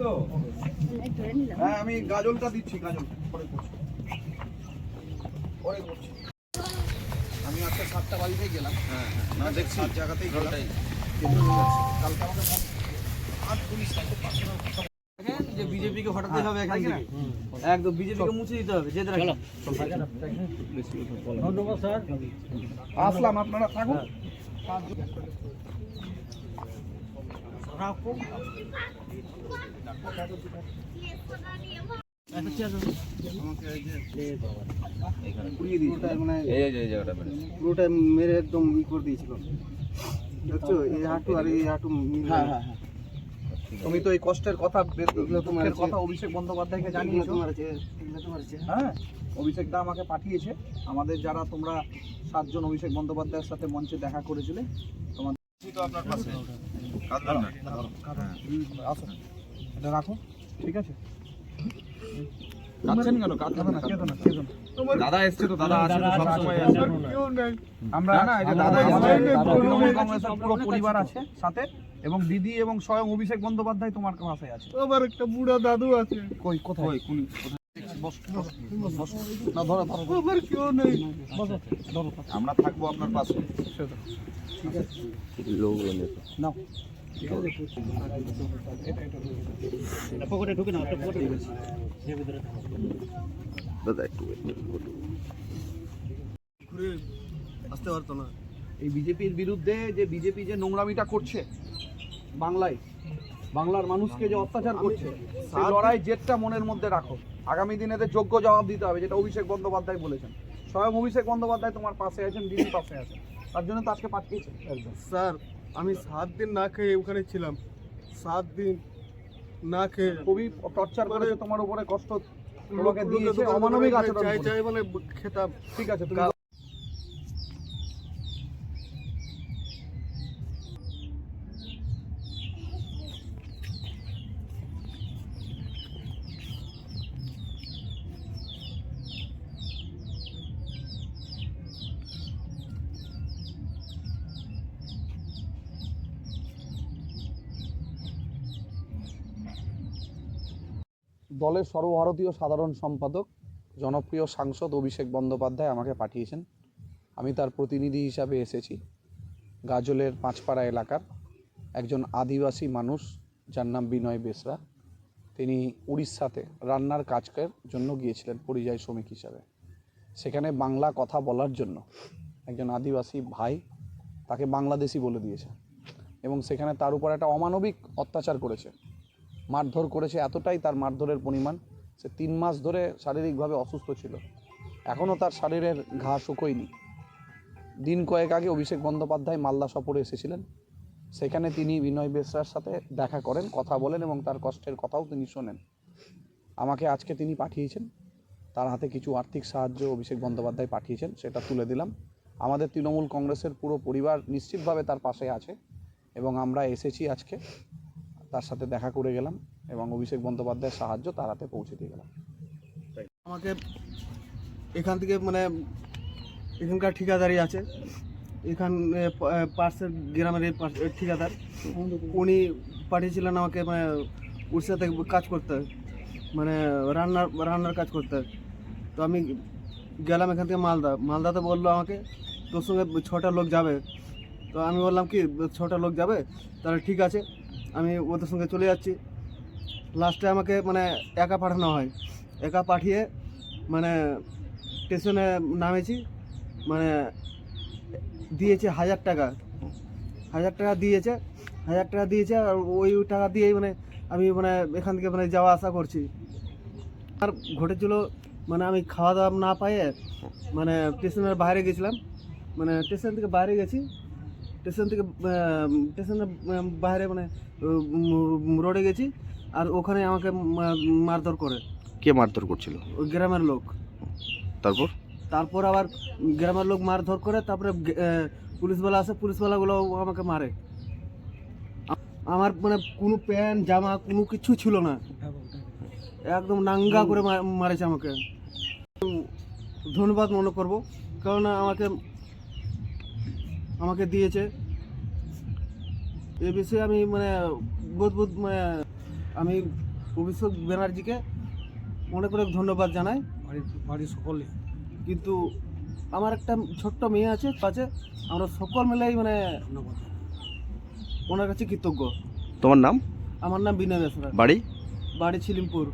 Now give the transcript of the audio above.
তো হ্যাঁ, আমি গাজলটা দিচ্ছি, গাজল পরে করছি, পরে করছি। আমি আজকে 7টা বাড়িতেই গেলাম। হ্যাঁ হ্যাঁ, না দেখছি 7 জায়গাতেই গেলাম। কালকে আমাদের আর পুলিশ যে বিজেপিকে হটাতে হবে এখান থেকে, একদম বিজেপিকে মুছে দিতে হবে। যেতে রাখো, ধন্যবাদ স্যার, আসলাম, আপনারা থাকুন। পুরোটা মেরে একদম ই করে দিয়েছিল, দেখছো এই হাঁটু আর এই হাঁটু। হ্যাঁ হ্যাঁ হ্যাঁ, তুমি তো এই কষ্টের কথা, দুঃখের কথা অভিষেক বন্দ্যোপাধ্যায়কে জানিয়েছো। হ্যাঁ, অভিষেক দা আমাকে পাঠিয়েছে। আমাদের যারা তোমরা 7 জন অভিষেক বন্দ্যোপাধ্যায়ের সাথে মঞ্চে দেখা করেছিলে, তোমাদের তো আপনার পাশে কাঁদবেন না, আসো এটা রাখো, ঠিক আছে? কাঁদছেন কেন? কাঁদবেন না, কেঁদো না, কেঁদো না। দাদা এসছে তো, দাদা আছে তো, সব সময় আসে। আমরা না, এই যে দাদা আমাদের তৃণমূল কংগ্রেসের পুরো পরিবার আছে সাথে, এবং দিদি এবং স্বয়ং অভিষেক বন্দ্যোপাধ্যায় তোমার পাশে আছে। আবার একটা বুড়া দাদু আছে। কই, কোথায়? কোন না, ধরো ধরো, আবার কেউ নেই, বসো, ধরো। আমরা থাকবো আপনার পাশে, ঠিক আছে? লোক নাও, ঠিক আছে? এটা পকেটে ঢুকে নাও, এটা পকেটে ঢুকে এর ভিতরে দাদা একটু ঘুরে আসতে পারতো না। এই বিজেপির বিরুদ্ধে যে বিজেপি যে নোংরামিটা করছে বাংলায়, বাংলার মানুষকে যে অত্যাচার করছে, সেই লড়াই জেদটা মনের মধ্যে রাখো। আগামী দিনে এদের যোগ্য জবাব দিতে হবে, যেটা অভিষেক বন্দ্যোপাধ্যায় বলেছেন। স্বয়ং অভিষেক বন্দ্যোপাধ্যায় তোমার পাশে আছেন, দিদির পাশে আছেন, তার জন্য তো আজকে পাঠিয়েছেন। স্যার, আমি 7 দিন না খেয়ে ওখানে ছিলাম, 7 দিন না খেয়ে। খুবই টর্চার করেছে তোমার উপরে, কষ্ট তোমাকে দিয়েছে, অমানবিক আচরণ চাই করেছে। চাই বলে খেতাম। ঠিক আছে, তুমি দলের সর্বভারতীয় সাধারণ সম্পাদক, জনপ্রিয় সাংসদ অভিষেক বন্দ্যোপাধ্যায় আমাকে পাঠিয়েছেন। আমি তার প্রতিনিধি হিসাবে এসেছি। গাজলের পাঁচপাড়া এলাকার একজন আদিবাসী মানুষ, যার নাম বিনয় বেসরা। তিনি উড়িষ্যাতে রান্নার কাজের জন্য গিয়েছিলেন পরিযায়ী শ্রমিক হিসাবে। সেখানে বাংলা কথা বলার জন্য একজন আদিবাসী ভাই তাকে বাংলাদেশি বলে দিয়েছে, এবং সেখানে তার উপর একটা অমানবিক অত্যাচার করেছে, মারধর করেছে। এতটাই তার মারধরের পরিমাণ, সে 3 মাস ধরে শারীরিকভাবে অসুস্থ ছিল, এখনও তার শরীরের ঘা শুকোয়নি। দিন কয়েক আগে অভিষেক বন্দ্যোপাধ্যায় মালদা সফরে এসেছিলেন, সেখানে তিনি বিনয় বেসরার সাথে দেখা করেন, কথা বলেন, এবং তার কষ্টের কথাও তিনি শোনেন। আমাকে আজকে তিনি পাঠিয়েছেন, তার হাতে কিছু আর্থিক সাহায্য অভিষেক বন্দ্যোপাধ্যায় পাঠিয়েছেন, সেটা তুলে দিলাম। আমাদের তৃণমূল কংগ্রেসের পুরো পরিবার নিশ্চিতভাবে তার পাশে আছে, এবং আমরা এসেছি আজকে তার সাথে দেখা করে গেলাম, এবং অভিষেক বন্দ্যোপাধ্যায়ের সাহায্য তার হাতে পৌঁছে দিয়ে গেলাম। আমাকে এখান থেকে মানে এখানকার ঠিকাদারি আছে, এখানে পার্সের গ্রামের ঠিকাদার, উনি পাঠিয়েছিলেন আমাকে মানে উড়িষ্যা থেকে কাজ করতে, মানে রান্নার কাজ করতে। তো আমি গেলাম এখান থেকে মালদাতে বললো আমাকে তোর সঙ্গে 6টা লোক যাবে। তো আমি বললাম কি 6টা লোক যাবে, তাহলে ঠিক আছে, আমি ওদের সঙ্গে চলে যাচ্ছি। লাস্টে আমাকে মানে একা পাঠানো হয়, একা পাঠিয়ে মানে স্টেশনে নামেছি, মানে দিয়েছে 1000 টাকা, 1000 টাকা দিয়েছে, 1000 টাকা দিয়েছে। আর ওই টাকা দিয়েই মানে আমি মানে এখান থেকে মানে যাওয়া আসা করছি। আর ঘটেছিল মানে আমি খাওয়া দাওয়া না পাইয়ে মানে স্টেশনের বাইরে গেছিলাম, মানে স্টেশন থেকে বাইরে গেছি, স্টেশনের বাইরে মানে রোডে গেছি, আর ওখানে আমাকে মারধর করে। কে মারধর করছিল? ওই গ্রামের লোক। তারপর আবার গ্রামের লোক মারধর করে, তারপরে পুলিশওয়ালা আসে, পুলিশওয়ালাগুলো আমাকে মারে। আমার মানে কোনো প্যান্ট জামা কোনো কিছু ছিল না, একদম নাঙ্গা করে মারেছে আমাকে। ধন্যবাদ মনে করব, কারণ আমাকে দিয়েছে। এ বিষয়ে আমি মানে বহুত মানে আমি অভিষেক ব্যানার্জিকে অনেক অনেক ধন্যবাদ জানাই। বাড়ির সকলে কিন্তু আমার একটা ছোট্ট মেয়ে আছে কাছে, আমরা সকল মিলেই মানে ধন্যবাদ। ওনার কাছে কৃতজ্ঞ। তোমার নাম? আমার নাম বিনয় বেসরা, বাড়ি? বাড়ি ছিলিমপুর।